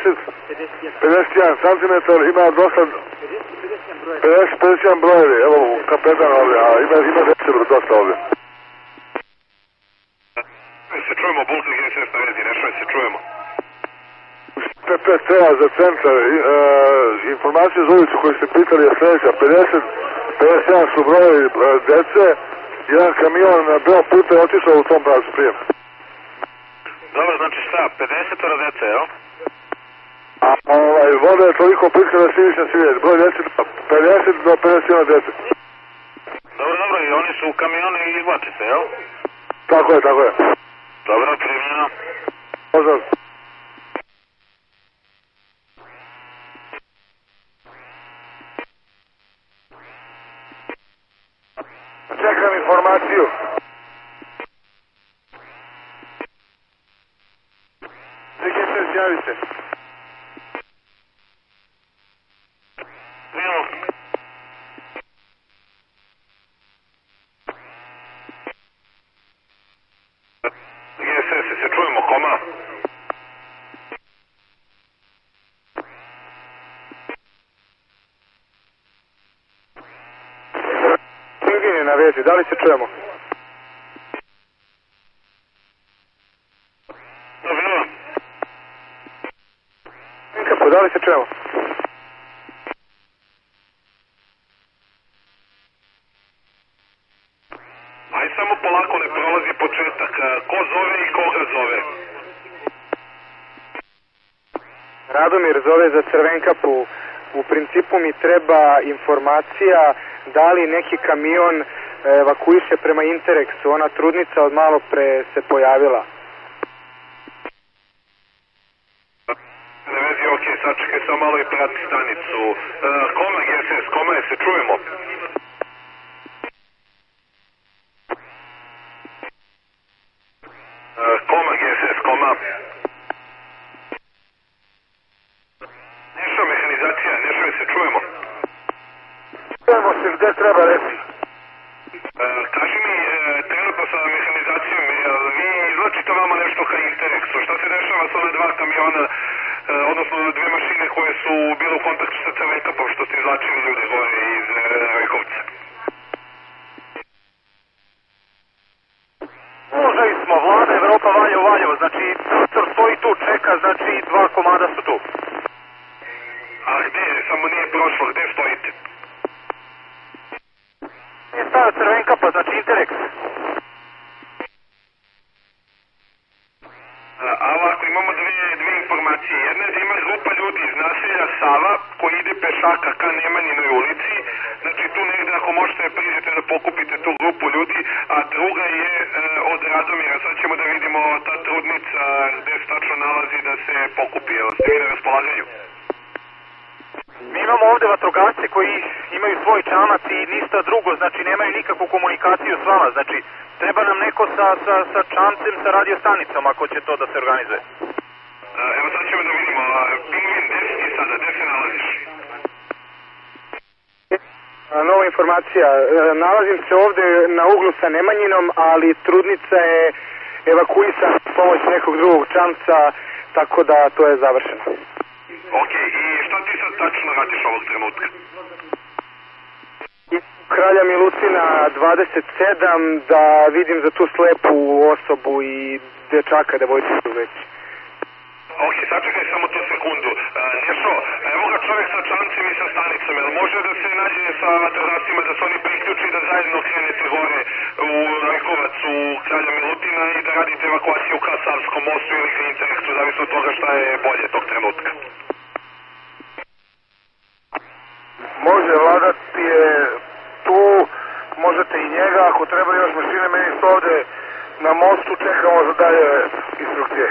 51 cm, ima dosta 51 brojevi, evo kapetan ovdje, a ima dosta ovdje. Se čujemo, Bulka GSS na vezi, nešto se čujemo. PPT-a za centar, informacije za ulicu koju ste pitali je sljedeća, 51 su brojevi dece, jedan kamion na beo puta je otišao u tom pravcu prijem. Dobro, znači šta, 50 dece, jel? A voda je toliko plitka da se više ne vidjeti, broj dece 50 do 51 dece. Dobro, i oni su u kamionu i izvlači se, jel? Tako je. Dobro, primljeno. Pozdrav. Čekam informaciju. Čekaj se, zjavi se. Primljeno. GSS, se čujemo, koma? Pingvin je na vezi, da li se čujemo? Dobro. Kako, da li se čujemo? Aj samo polako, ne prolazi početak. Ko zove i koga zove? Radomir zove za Crvenkapu. U principu mi treba informacija da li neki kamion evakuiše prema Interexu. Ona trudnica od malo pre se pojavila. Na vezi, ok, sačekaj samo malo i prati stanicu. Koma GSS, koma je, se čujemo? Koma GSS, koma. Nešao mehanizacija, nešao se čujemo. Čujemo se, gde treba reći? Kaži mi, trenutno sa mehanizacijom, vi izlačite vama nešto ka Interexu. Šta se dešava sa ove dva kamiona, odnosno dve mašine koje su bile u kontaktu sa Crvenkapom, što ste izlačili ljude gore iz Rajkovca? Položaj smo, Vlada Evropa Valjevo, znači prostor stoji tu, čeka, znači dva komada su tu. A gde, samo nije prošlo, gde stojite? Je stavio Crvenkapa, znači Interexu. A ovako, imamo dve informacije. Jedna je da ima grupa ljudi iz naselja Sava koji ide pešaka ka Nemanjinoj ulici. Znači tu negde ako možete priđete da pokupite tu grupu ljudi, a druga je od Radomira. Sad ćemo da vidimo ta trudnica gde se tačno nalazi da se pokupi. Evo, ste vi na raspolaganju? Mi imamo ovde vatrogasce koji imaju svoj čamac i ništa drugo, znači nemaju nikakvu komunikaciju s vama, znači treba nam neko sa čamcem, sa radiostanicom ako će to da se organizuje. Evo sad ćemo da vidimo, Pingvin, gde si ti sada, gde se nalaziš? Nova informacija, nalazim se ovde na uglu sa Nemanjinom, ali trudnica je evakuisana s pomoć nekog drugog čamca, tako da to je završeno. Ok, i šta ti sad tačno radiš ovog trenutka? Kralja Milutina 27 da vidim za tu slepu osobu i dečaka, devojčicu već. Ok, sačekaj samo tu sekundu. Nešo, evo ga čovjek sa čamcem i sa stanicom, jel može da se nađe sa vatrogascima da se oni priključi da zajedno krenete gore u Rajkovac, u Kralja Milutina i da radite evakuaciju ka Savskom mostu ili ka Interexu, zavisno od toga šta je bolje tog trenutka? Može, Vlada je tu, možete i njega, ako treba još mašine, meni su ovde na mostu, čekamo za dalje instrukcije.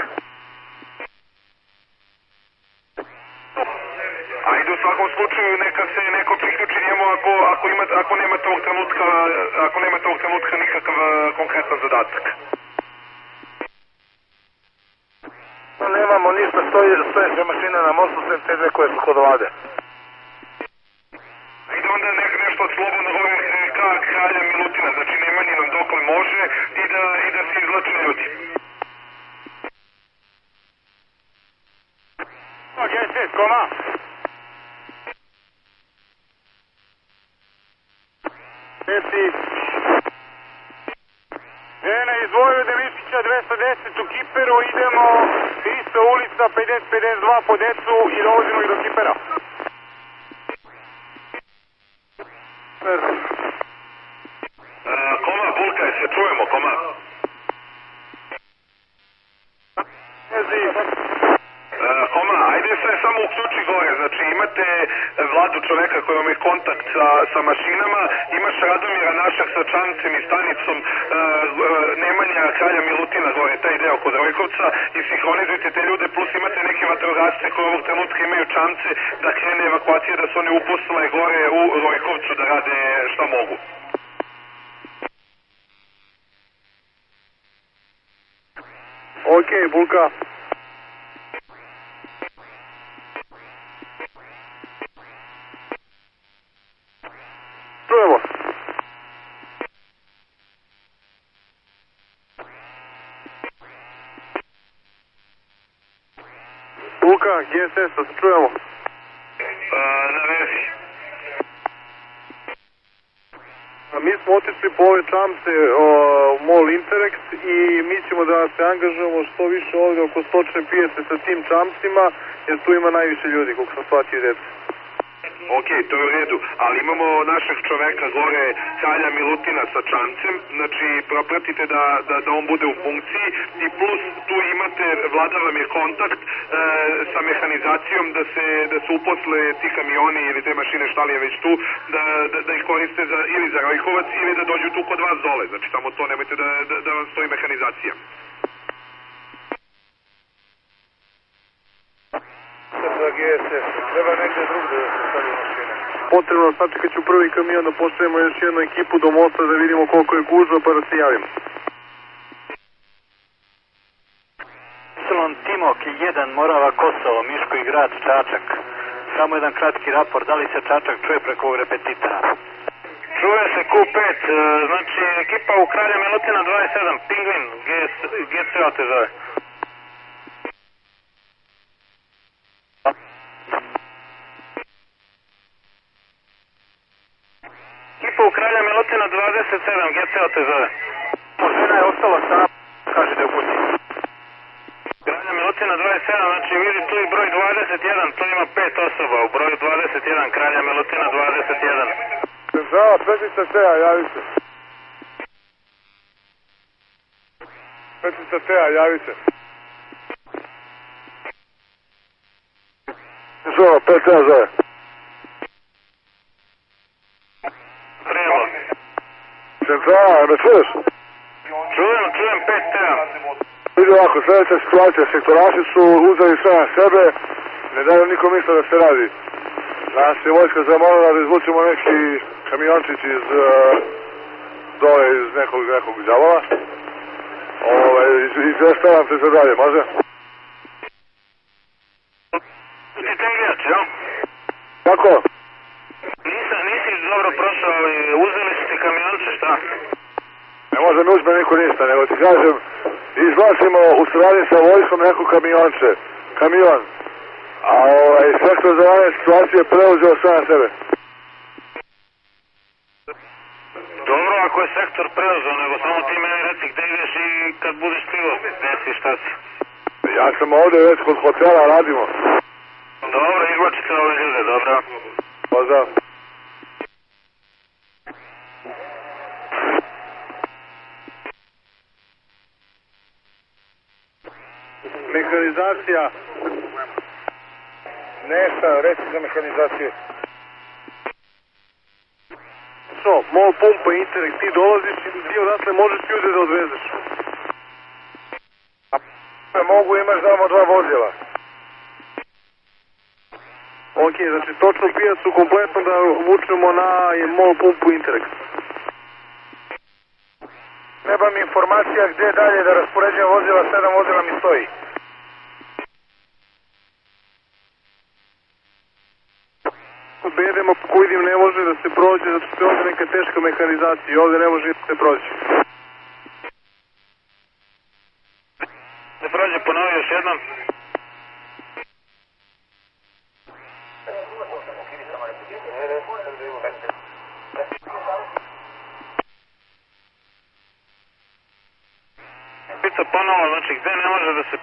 Ajde, u svakom slučaju neka se neko priključi njemu ako nemate ovog trenutka nikakav konkretan zadatak. Nemamo ništa, stoje sve mašine na mostu, sve te dve koje su kod Vlade. Ajde onda nešto od slobodno ove ka Kralja Milutina, znači Nemanjinom dokle može i da se izlače ljudi. GSS, koma. Desi. Žena iz Vojvode Višića 210 u Kiperu, idemo 300 ulica 50-52 po decu i dovozimo ih do Kipera. Koma, Bulka, se čujemo, koma. Koma, ajde se samo uključi gore, znači imate Vladu čoveka koji vam je kontakt sa mašinama, imaš Radomira našeg sa Čamcem i stanicom Nemanja Kralja Milutina gore, taj deo kod Rojkovca i sinhronizujte te ljude, plus imate neke vatrogasce koji ovog trenutka imaju Čamce da krene evakuacija, da se oni upustile gore u Rojkovcu da rade šta mogu. Ok, Bulka. Čujemo. Bulka, GSS, da se čujemo. Na vezi. Mi smo otišli po ove čamce Mall Interex i mi ćemo da se angažujemo što više ovdje oko stočne pijace sa tim čamcima, jer tu ima najviše ljudi, koliko sam shvatio djeca. Ok, to je u redu, ali imamo našeg čoveka gore, Kralja Milutina sa Čamcem, znači propratite da on bude u funkciji i plus tu imate, Vlada vam je kontakt sa mehanizacijom da se uposle ti kamioni ili te mašine šta li je već tu, da ih koriste ili za Rojkovac ili da dođu tu kod vas dole, znači samo to nemojte da vam stoji mehanizacija. Za GSS, treba negdje drugdje da se stavio mašine. Potrebno, sačekat ću prvi kamion da pošaljemo još jednu ekipu do mosta da vidimo koliko je gužva pa da se javimo. Timok 1, Morava, Kosovo, Miško i grad Čačak. Samo jedan kratki raport, da li se Čačak čuje preko ovog repetitora? Čuje se Q5, znači ekipa u Kralja Milutina 27, Pingvin, GCO te zove. Ekipa u Kralja Milutina 27, GCO te zove. Žena je ostala sama, kaže da je u kući. Kralja Milutina 27, znači vidi tu i broj 21, tu ima 5 osoba, u broju 21, Kralja Milutina 21. Centrala, Petica Teja, javi se. Petica Teja, javi se. Centrala, Petica zove. Prijemo. Centrala, me čuješ? Čujem 5 teja. Vidi ovako, sljedeća situacija, sektoraši su uzeli sve na sebe, ne daju nikom ništa da se radi. Nas je vojska zamolila da izvučemo neki kamiončić iz dole iz nekog zavola. Izvestavam te za dalje, može? Ti tengijač, jel? Kako? Nisi dobro prošao, uzeli su ti kamionče, šta? Ne može mi uzme niko ništa, nego ti kažem, izvlačimo u suradnji sa vojskom neko kamion. A sektor za vanje situacije preuzeo sve na sebe. Dobro, ako je sektor preuzeo, nego samo ti meni reci gde ideš i kad budeš stigo, gde si, šta si? Ja sam ovdje već kod hotela, radimo. Dobro, izvlačite ove ljude, dobro. Pozdrav. Mehanizacija. Nešta, reci za mehanizaciju. Mol pumpa, Interex, ti dolaziš i ti odatle možeš ljude da odvezeš. Mogu, imaš samo 2 vozila. Ok, znači točno pijacu kompletno da vučemo na mol pumpu Interex. Treba mi informacija gdje dalje da raspoređujem vozila, 7 vozila mi stoji. Bedemo, ako vidim ne može da se prođe, zato što je ovdje neka teška mehanizacija i ovdje ne može da se prođe. Da prođe, ponovi još jednom. Šapca ponovo, znači gde ne može da se...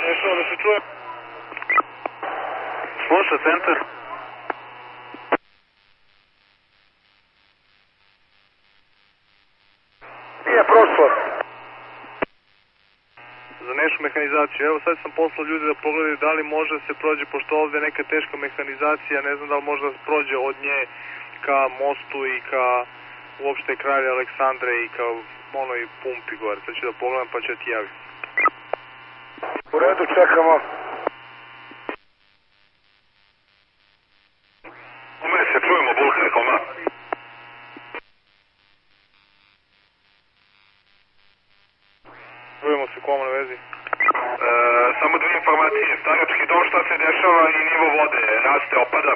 Nešto da se čuje? Sluša centar. Nije prošlo. Za nešu mehanizaciju. Evo sad sam poslao ljudi da pogledaju da li može da se prođe, pošto ovde je neka teška mehanizacija, ne znam da li može da se prođe od nje ka mostu i ka uopšte kralja Aleksandre i ka onoj pumpi gore. Sad ću da pogledam pa ću ti javiti. U redu, čekamo. Kome se čujemo, Bulkar, koma? Čujemo se, koma na vezi. Samo dve informacije. Starački dom, šta se dešava i nivo vode? Raste, opada?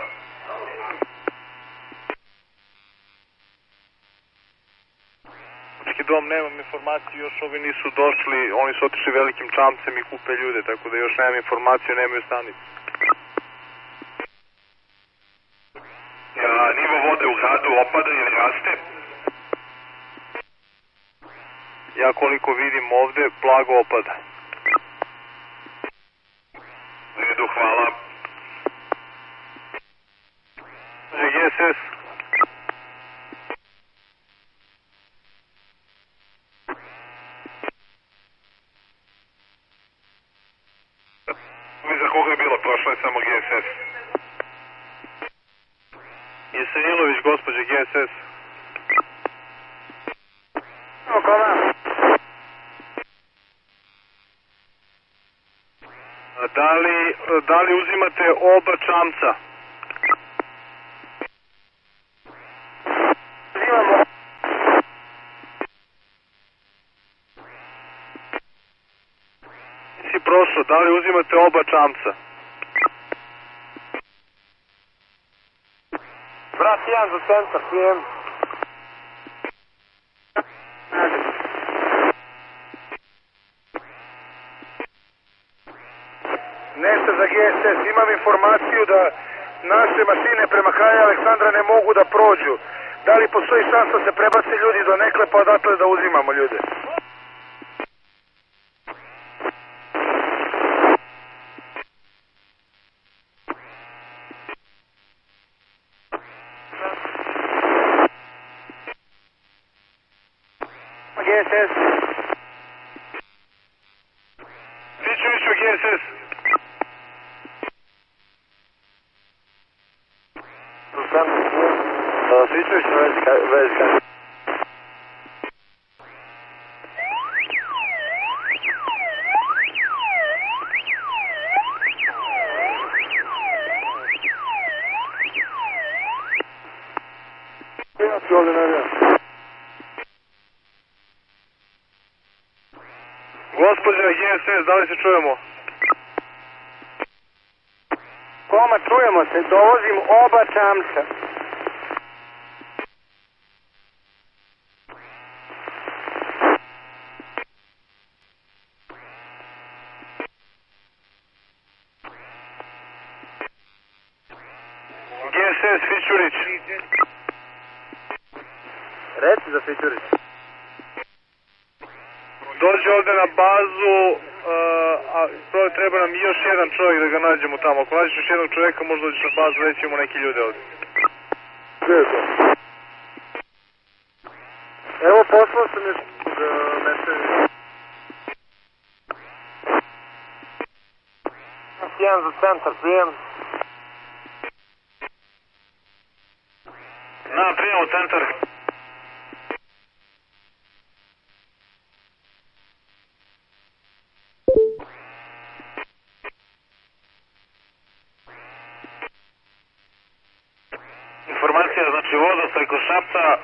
Starački dom, nemam informaciju, još ovi nisu došli, oni su otišli velikim čamcem i kupe ljude, tako da još nemam informaciju, nemaju stanicu. Nivo vode u gradu opada ili raste? Ja koliko vidim ovde, blago opada. U redu, hvala. GSS. Za koga je bilo? Prošlo je samo GSS. Isailović, gospođe GSS. Da li uzimate oba čamca? Uzimamo. Si prošao, da li uzimate oba čamca? Brat 1 za centar, prijem. Nešto za GSS, imam informaciju da naše mašine prema kraju Aleksandra ne mogu da prođu. Da li postoji šansa da se prebace ljudi do nekle pa odatle da uzimamo ljude? GSS. Fičeviću GSS. Fičević vezi. Gospođa GSS, da li se čujemo? Koma, čujemo se, dovozim oba čamca. GSS, Fićurić. Reci za Fićurić. Dođe ovde na bazu, a treba nam još jedan čovjek da ga nađemo tamo. Ako nađeš još jednog čovjeka, možda dođeš na bazu, već imamo neki ljude ovde. Gde je to? Evo, poslao sam još meseli. 1 za centar, prijem. Na, prijem u centar. Informacija, znači voda preko Šapca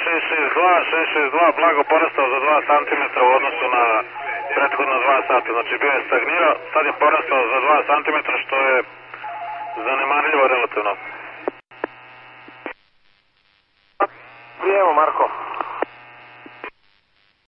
662, blago porastao za 2 cm u odnosu na prethodno 2 sata, znači bio je stagnirao, sad je porastao za 2 cm što je zanemarljivo relativno. Prijemo, Marko.